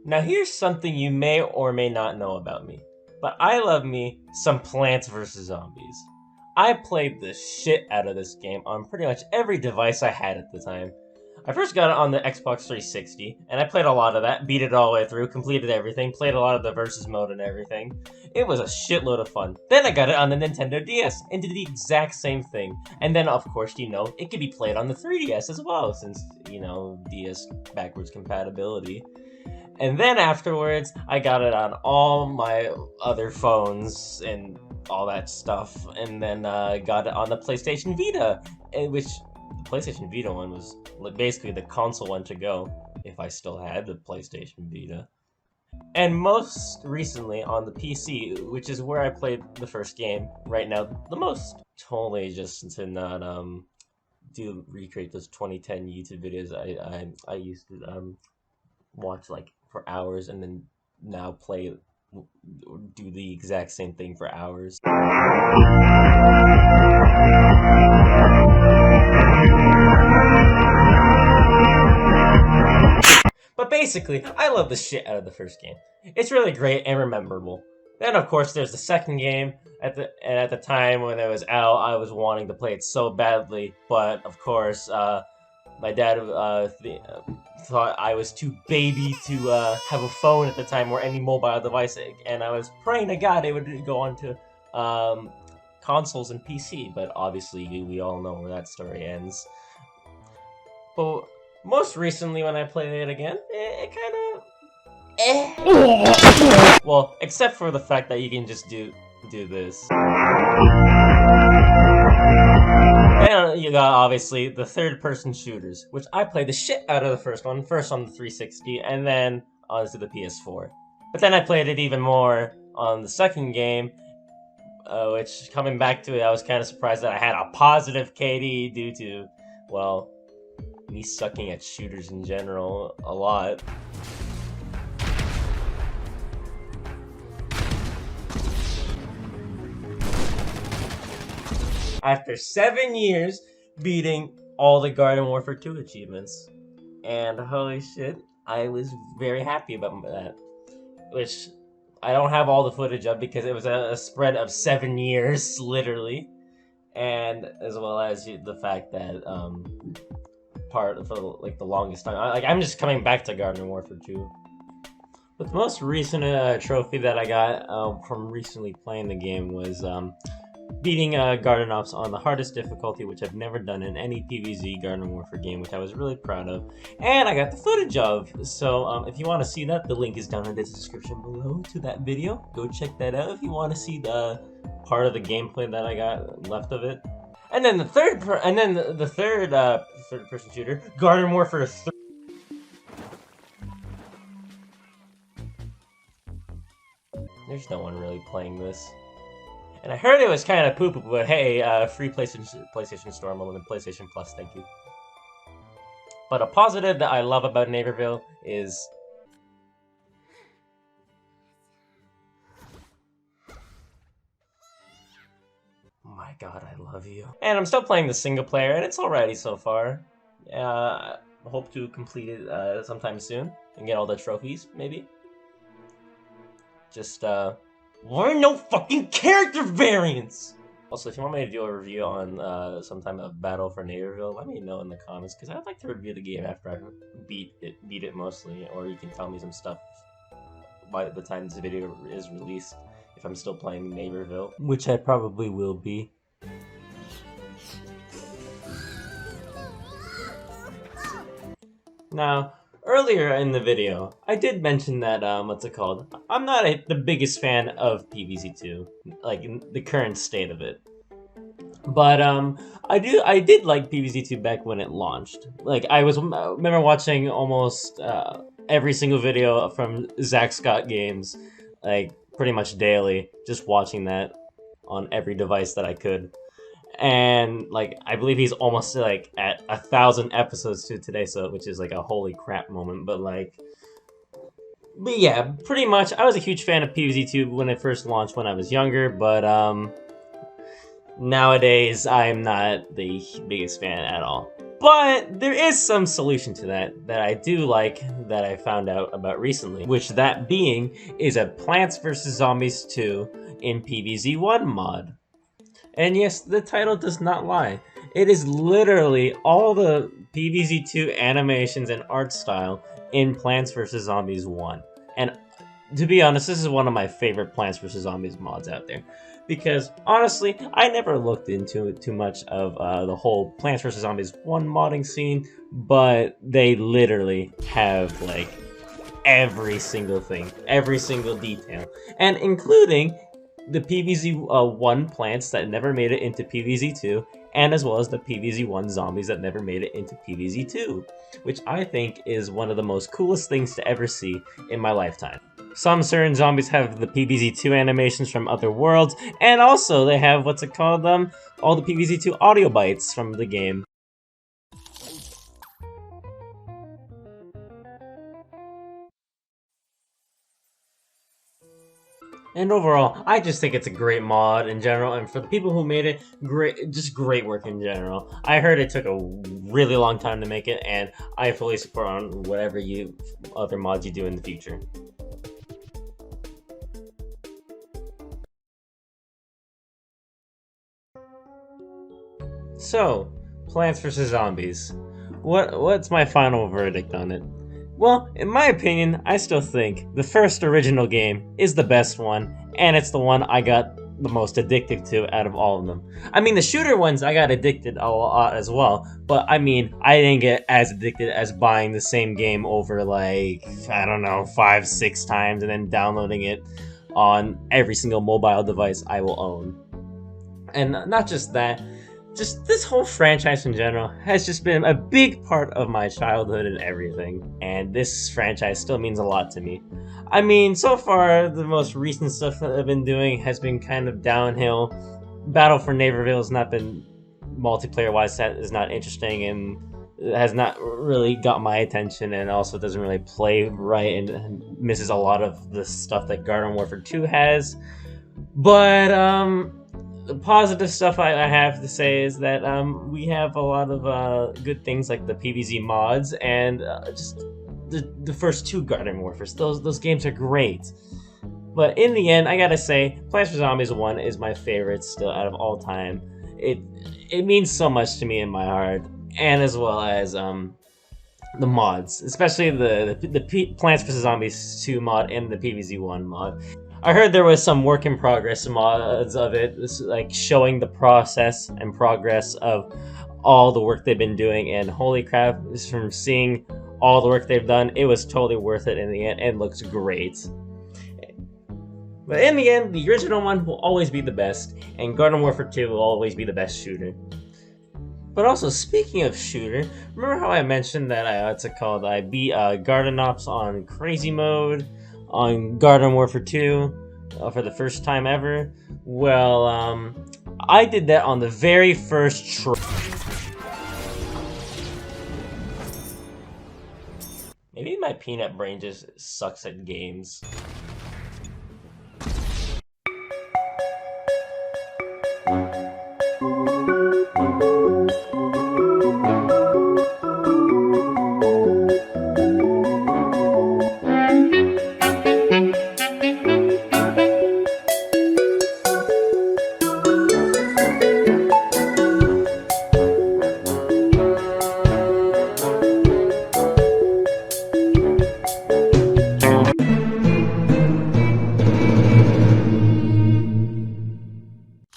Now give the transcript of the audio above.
Now here's something you may or may not know about me, but I love me some Plants vs. Zombies. I played the shit out of this game on pretty much every device I had at the time. I first got it on the Xbox 360, and I played a lot of that, beat it all the way through, completed everything, played a lot of the versus mode and everything. It was a shitload of fun. Then I got it on the Nintendo DS, and did the exact same thing. And then, of course, it could be played on the 3DS as well, since, DS backwards compatibility. And then afterwards, I got it on all my other phones and all that stuff, and then got it on the PlayStation Vita, which the PlayStation Vita one was basically the console one to go, if I still had the PlayStation Vita. And most recently on the PC, which is where I played the first game right now the most. Totally just to not recreate those 2010 YouTube videos I used to watch like for hours, and then now do the exact same thing for hours. But basically, I love the shit out of the first game. It's really great and memorable. Then, of course, there's the second game. At the time when it was out, I was wanting to play it so badly, but of course, my dad thought I was too baby to have a phone at the time or any mobile device, and I was praying to God it would go on to consoles and PC, but obviously we all know where that story ends. But most recently when I played it again, it kind of well, except for the fact that you can just do this. And you got, obviously, the third-person shooters, which I played the shit out of the first on the 360, and then onto the PS4. But then I played it even more on the second game, which, coming back to it, I was kind of surprised that I had a positive KD due to, well, me sucking at shooters in general a lot. After 7 years, beating all the Garden Warfare 2 achievements. And holy shit, I was very happy about that. Which I don't have all the footage of because it was a spread of 7 years, literally. And as well as the fact that, for the longest time, I'm just coming back to Garden Warfare 2. But the most recent trophy that I got from recently playing the game was, beating Garden Ops on the hardest difficulty, which I've never done in any PvZ Garden Warfare game, which I was really proud of. And I got the footage of, so if you want to see that, the link is down in the description below to that video. Go check that out if you want to see the part of the gameplay that I got left of it. And then the third third-person shooter, Garden Warfare 3. There's no one really playing this. And I heard it was kind of poo-poo, but hey, free PlayStation Store moment and PlayStation Plus, thank you. But a positive that I love about Naperville is... oh my god, I love you. And I'm still playing the single player, and it's alrighty so far. I hope to complete it sometime soon, and get all the trophies, maybe. Just, why no fucking character variants? Also, if you want me to do a review on some type of Battle for Naperville, let me know in the comments, because I'd like to review the game after I beat it mostly, or you can tell me some stuff by the time this video is released, if I'm still playing Naperville, which I probably will be. Now, earlier in the video, I did mention that, I'm not the biggest fan of PvZ2, like, in the current state of it. But, I did like PvZ2 back when it launched. Like, I remember watching almost, every single video from Zach Scott Games, like, pretty much daily, just watching that on every device that I could. And, like, I believe he's almost, like, at 1,000 episodes to today, so, which is, like, a holy crap moment, but, like... But, yeah, pretty much, I was a huge fan of PvZ2 when it first launched when I was younger, but, nowadays, I'm not the biggest fan at all. But there is some solution to that I do like that I found out about recently, which that being is a Plants vs. Zombies 2 in PvZ1 mod. And yes, the title does not lie. It is literally all the PvZ2 animations and art style in Plants vs. Zombies 1. And to be honest, this is one of my favorite Plants vs. Zombies mods out there. Because, honestly, I never looked into it too much of the whole Plants vs. Zombies 1 modding scene, but they literally have, like, every single thing, every single detail. And including the PvZ1 plants that never made it into PvZ2, and as well as the PvZ1 zombies that never made it into PvZ2, which I think is one of the most coolest things to ever see in my lifetime. Some certain zombies have the PvZ2 animations from other worlds, and also they have, what's it called, all the PvZ2 audio bites from the game. And overall, I just think it's a great mod in general, and for the people who made it, just great work in general. I heard it took a really long time to make it, and I fully support on whatever other mods you do in the future. So, Plants vs. Zombies. What's my final verdict on it? Well, in my opinion, I still think the first original game is the best one, and it's the one I got the most addicted to out of all of them. I mean, the shooter ones I got addicted a lot as well, but I mean, I didn't get as addicted as buying the same game over, like, I don't know, 5, 6 times, and then downloading it on every single mobile device I will own. And not just that, just this whole franchise in general has just been a big part of my childhood and everything, and this franchise still means a lot to me. I mean, so far, the most recent stuff that I've been doing has been kind of downhill. Battle for Neighborville has not been, multiplayer-wise, that is not interesting, and has not really got my attention, and also doesn't really play right, and misses a lot of the stuff that Garden Warfare 2 has. But, the positive stuff I have to say is that we have a lot of good things like the PvZ mods and just the first 2 Garden Warfares. Those games are great. But in the end, I gotta say, Plants vs. Zombies 1 is my favorite still out of all time. It means so much to me in my heart, and as well as the mods, especially the Plants vs. Zombies 2 mod and the PvZ1 mod. I heard there was some work in progress mods of it, like showing the process and progress of all the work they've been doing, and holy crap, just from seeing all the work they've done, it was totally worth it in the end, and looks great. But in the end, the original one will always be the best, and Garden Warfare 2 will always be the best shooter. But also, speaking of shooter, remember how I mentioned that I beat Garden Ops on Crazy Mode on Garden Warfare 2 for the first time ever? Well, I did that on the very first try. Maybe my peanut brain just sucks at games.